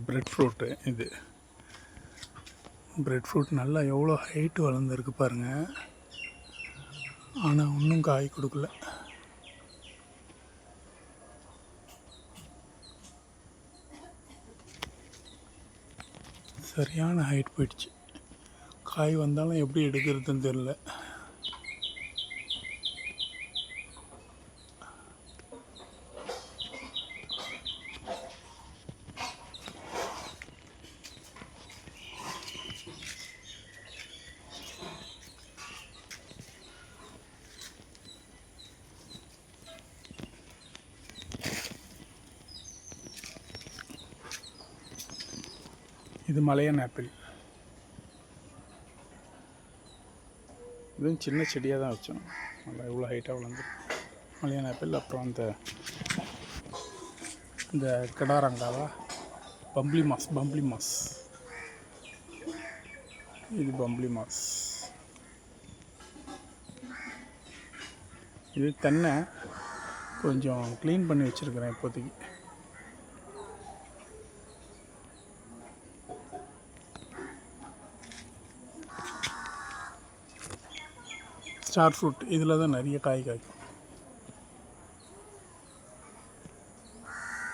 Bread fruit. இது bread fruit நல்லா எவ்வளோ ஹைட்டு வளர்ந்துருக்கு பாருங்கள். ஆனால் இன்னும் காய் கொடுக்கல. சரியான ஹைட் போயிடுச்சு. காய் வந்தாலும் எப்படி எடுக்கிறதுன்னு தெரில. இது மலையன் ஆப்பிள். இதுவும் சின்ன செடியாக தான் வச்சோம். நல்லா இவ்வளோ ஹைட்டாக வளர்ந்து மலையன் ஆப்பிள். அப்புறம் இந்த கிடாரங்காவா, பம்ப்ளி மாஸ். இது பம்ப்ளி மாஸ். இது தென்னை கொஞ்சம் க்ளீன் பண்ணி வச்சுருக்கிறேன் இப்போதைக்கு. ஸ்டார் ஃப்ரூட் இதில் தான் நிறைய காய் காய்க்கும்.